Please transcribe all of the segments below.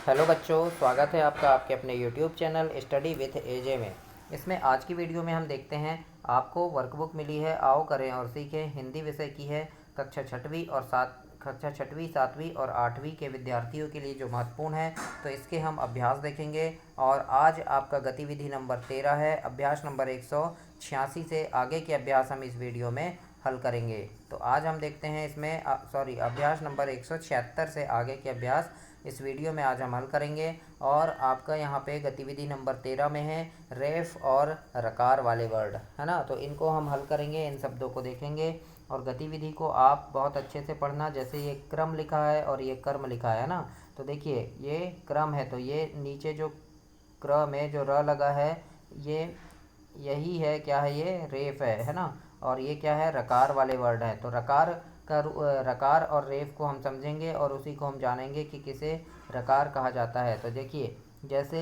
Hello बच्चों, स्वागत है आपका आपके अपने यूट्यूब चैनल स्टडी विथ एजे में। इसमें आज की वीडियो में हम देखते हैं, आपको वर्कबुक मिली है आओ करें और सीखें, हिंदी विषय की है। कक्षा छठवीं सातवीं और आठवीं के विद्यार्थियों के लिए जो महत्वपूर्ण है, तो इसके हम अभ्यास देखेंगे। और आज आपका गतिविधि नंबर 13 है। अभ्यास नंबर 186 से आगे के अभ्यास हम इस वीडियो में हल करेंगे। तो आज हम देखते हैं इसमें अभ्यास नंबर 176 से आगे के अभ्यास इस वीडियो में आज हम हल करेंगे। और आपका यहाँ पे गतिविधि नंबर 13 में है रेफ और रकार वाले वर्ड, है ना। तो इनको हम हल करेंगे, इन शब्दों को देखेंगे। और गतिविधि को आप बहुत अच्छे से पढ़ना। जैसे ये क्रम लिखा है और ये कर्म लिखा है ना, तो देखिए ये क्रम है, तो ये नीचे जो क्रम में जो र लगा है, ये यही है, क्या है, ये रेफ है ना। और ये क्या है, रकार वाले वर्ड है। तो रकार और रेफ को हम समझेंगे और उसी को हम जानेंगे कि किसे रकार कहा जाता है। तो देखिए, जैसे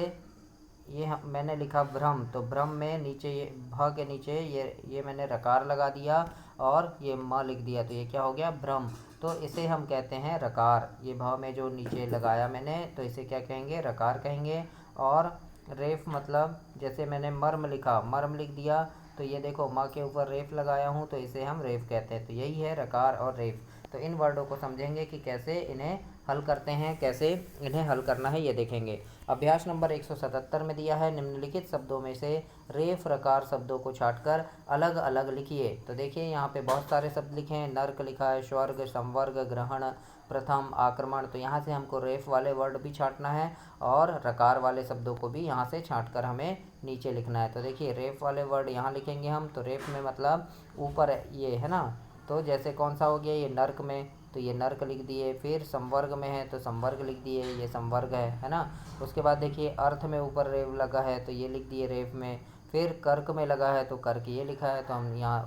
मैंने लिखा भ्रम, तो भ्रम में नीचे ये भ के नीचे ये मैंने रकार लगा दिया और ये म लिख दिया, तो ये क्या हो गया, भ्रम। तो इसे हम कहते हैं रकार। ये भ में जो नीचे लगाया मैंने, तो इसे क्या कहेंगे, रकार कहेंगे। और रेफ मतलब जैसे मैंने मर्म लिखा, मर्म लिख दिया, तो ये देखो माँ के ऊपर रेफ लगाया हूँ, तो इसे हम रेफ कहते हैं। तो यही है रकार और रेफ। तो इन वर्डों को समझेंगे कि कैसे इन्हें हल करते हैं, कैसे इन्हें हल करना है, ये देखेंगे। अभ्यास नंबर 177 में दिया है, निम्नलिखित शब्दों में से रेफ रकार शब्दों को छांटकर अलग अलग लिखिए। तो देखिए यहाँ पे बहुत सारे शब्द लिखे हैं। नर्क लिखा है, स्वर्ग, संवर्ग, ग्रहण, प्रथम, आक्रमण। तो यहाँ से हमको रेफ वाले वर्ड भी छांटना है और रकार वाले शब्दों को भी यहाँ से छांटकर हमें नीचे लिखना है। तो देखिए रेफ वाले वर्ड यहाँ लिखेंगे हम। तो रेफ में मतलब ऊपर ये है ना, तो जैसे कौन सा हो गया, ये नर्क में, तो ये नर्क लिख दिए। फिर संवर्ग में है तो संवर्ग लिख दिए, ये संवर्ग है ना। उसके बाद देखिए अर्थ में ऊपर रेफ लगा है, तो ये लिख दिए रेफ में। फिर कर्क में लगा है तो कर्क ये लिखा है, तो हम यहाँ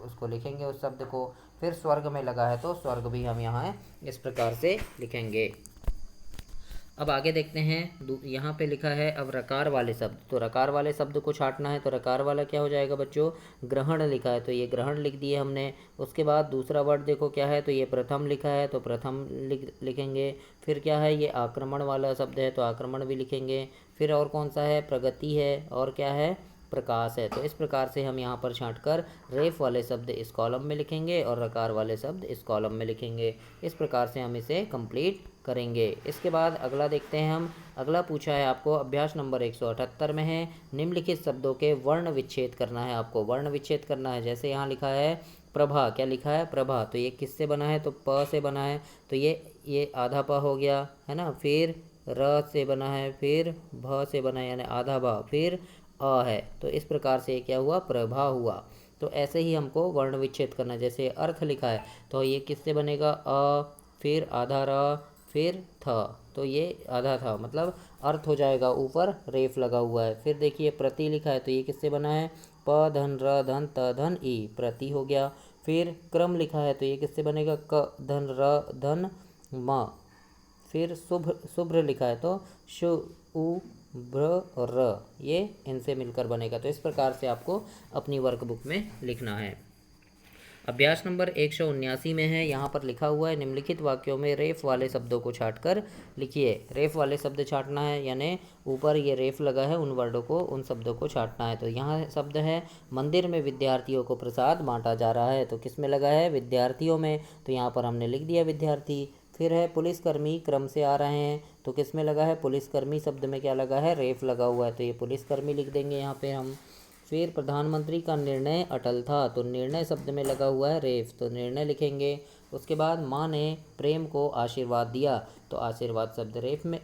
उसको लिखेंगे, उस शब्द को। फिर स्वर्ग में लगा है तो स्वर्ग भी हम यहाँ इस प्रकार से लिखेंगे। अब आगे देखते हैं, यहाँ पे लिखा है अब रकार वाले शब्द। तो रकार वाले शब्द को छांटना है। तो रकार वाला क्या हो जाएगा बच्चों, ग्रहण लिखा है, तो ये ग्रहण लिख दिए हमने। उसके बाद दूसरा वर्ड देखो क्या है, तो ये प्रथम लिखा है, तो प्रथम लिखेंगे। फिर क्या है, ये आक्रमण वाला शब्द है, तो आक्रमण भी लिखेंगे। फिर और कौन सा है, प्रगति है, और क्या है, प्रकाश है। तो इस प्रकार से हम यहाँ पर छांटकर रेफ वाले शब्द इस कॉलम में लिखेंगे और रकार वाले शब्द इस कॉलम में लिखेंगे। इस प्रकार से हम इसे कंप्लीट करेंगे। इसके बाद अगला देखते हैं हम। अगला पूछा है आपको, अभ्यास नंबर 178 में है, निम्नलिखित शब्दों के वर्ण विच्छेद करना है। आपको वर्ण विच्छेद करना है। जैसे यहाँ लिखा है प्रभा, क्या लिखा है, प्रभा, तो ये किससे बना है, तो प से बना है, तो ये आधा प हो गया, है ना। फिर र से बना है, फिर भ से बना है यानी आधा भ, फिर अ है, तो इस प्रकार से क्या हुआ, प्रभा हुआ। तो ऐसे ही हमको वर्ण विच्छेद करना है। जैसे अर्थ लिखा है, तो ये किससे बनेगा, अ, फिर आधा र, फिर थ, तो ये आधा था, मतलब अर्थ हो जाएगा, ऊपर रेफ लगा हुआ है। फिर देखिए प्रति लिखा है, तो ये किससे बना है, प धन र धन त धन ई, प्रति हो गया। फिर क्रम लिखा है, तो ये किससे बनेगा, क धन र धन म। फिर शुभ्र लिखा है, तो शु उ भ्र और र, ये इनसे मिलकर बनेगा। तो इस प्रकार से आपको अपनी वर्कबुक में लिखना है। अभ्यास नंबर 179 में है, यहाँ पर लिखा हुआ है, निम्नलिखित वाक्यों में रेफ वाले शब्दों को छांटकर लिखिए। रेफ वाले शब्द छांटना है, यानी ऊपर ये रेफ लगा है, उन वर्डों को, उन शब्दों को छांटना है। तो यहाँ शब्द है, मंदिर में विद्यार्थियों को प्रसाद बांटा जा रहा है। तो किस में लगा है, विद्यार्थियों में, तो यहाँ पर हमने लिख दिया विद्यार्थी। फिर है पुलिसकर्मी क्रम से आ रहे हैं, तो किस में लगा है, पुलिसकर्मी शब्द में क्या लगा है, रेफ लगा हुआ है, तो ये पुलिसकर्मी लिख देंगे यहाँ पे हम। फिर प्रधानमंत्री का निर्णय अटल था, तो निर्णय शब्द में लगा हुआ है रेफ, तो निर्णय लिखेंगे। उसके बाद माँ ने प्रेम को आशीर्वाद दिया, तो आशीर्वाद शब्द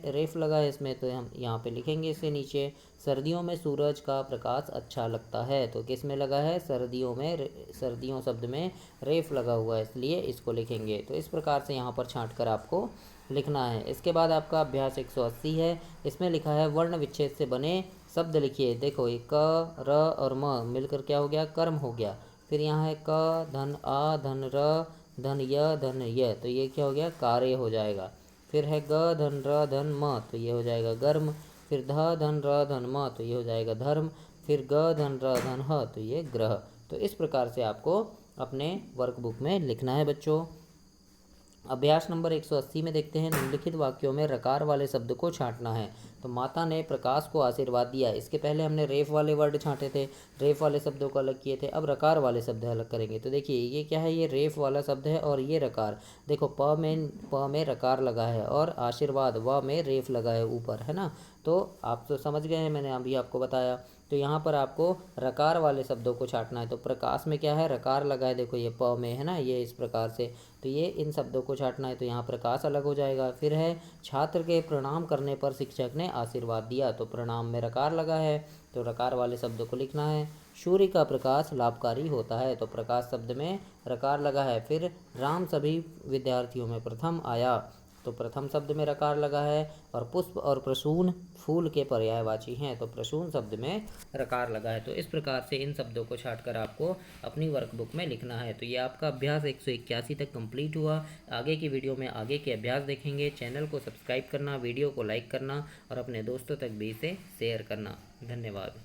रेफ लगा है इसमें, तो हम यहाँ पे लिखेंगे इसे नीचे। सर्दियों में सूरज का प्रकाश अच्छा लगता है, तो किस में लगा है, सर्दियों में, सर्दियों शब्द में रेफ लगा हुआ है, इसलिए इसको लिखेंगे। तो इस प्रकार से यहाँ पर छांट कर आपको लिखना है। इसके बाद आपका अभ्यास 180 है, इसमें लिखा है वर्ण विच्छेद से बने शब्द लिखिए। देखो ये क र और म मिलकर क्या हो गया, कर्म हो गया। फिर यहाँ है क धन आ धन र धन य धन य, तो ये क्या हो गया, कार्य हो जाएगा। फिर है ग धन र धन म, तो ये हो जाएगा गर्म। फिर ध धन र धन म, तो ये हो जाएगा धर्म। फिर ग धन र धन ह, तो ये ग्रह। तो इस प्रकार से आपको अपने वर्कबुक में लिखना है बच्चों। अभ्यास नंबर 180 में देखते हैं, निम्नलिखित वाक्यों में रकार वाले शब्द को छांटना है। तो माता ने प्रकाश को आशीर्वाद दिया, इसके पहले हमने रेफ वाले वर्ड छांटे थे, रेफ वाले शब्दों को अलग किए थे। अब रकार वाले शब्द अलग करेंगे। तो देखिए ये क्या है, ये रेफ वाला शब्द है और ये रकार। देखो प में रकार लगा है और आशीर्वाद व में रेफ लगा है ऊपर, है ना। तो आप तो समझ गए हैं, मैंने अभी आपको बताया। तो यहाँ पर आपको रकार वाले शब्दों को छांटना है। तो प्रकाश में क्या है, रकार लगा है, देखो ये प में है ना, ये इस प्रकार से। तो ये इन शब्दों को छांटना है। तो यहाँ प्रकाश अलग हो जाएगा। फिर है, छात्र के प्रणाम करने पर शिक्षक ने आशीर्वाद दिया। तो प्रणाम में रकार लगा है, तो रकार वाले शब्दों को लिखना है। सूर्य का प्रकाश लाभकारी होता है, तो प्रकाश शब्द में रकार लगा है। फिर राम सभी विद्यार्थियों में प्रथम आया, तो प्रथम शब्द में रकार लगा है। और पुष्प और प्रसून फूल के पर्यायवाची हैं, तो प्रसून शब्द में रकार लगा है। तो इस प्रकार से इन शब्दों को छांटकर आपको अपनी वर्कबुक में लिखना है। तो ये आपका अभ्यास 181 तक कंप्लीट हुआ। आगे की वीडियो में आगे के अभ्यास देखेंगे। चैनल को सब्सक्राइब करना, वीडियो को लाइक करना और अपने दोस्तों तक भी इसे शेयर करना। धन्यवाद।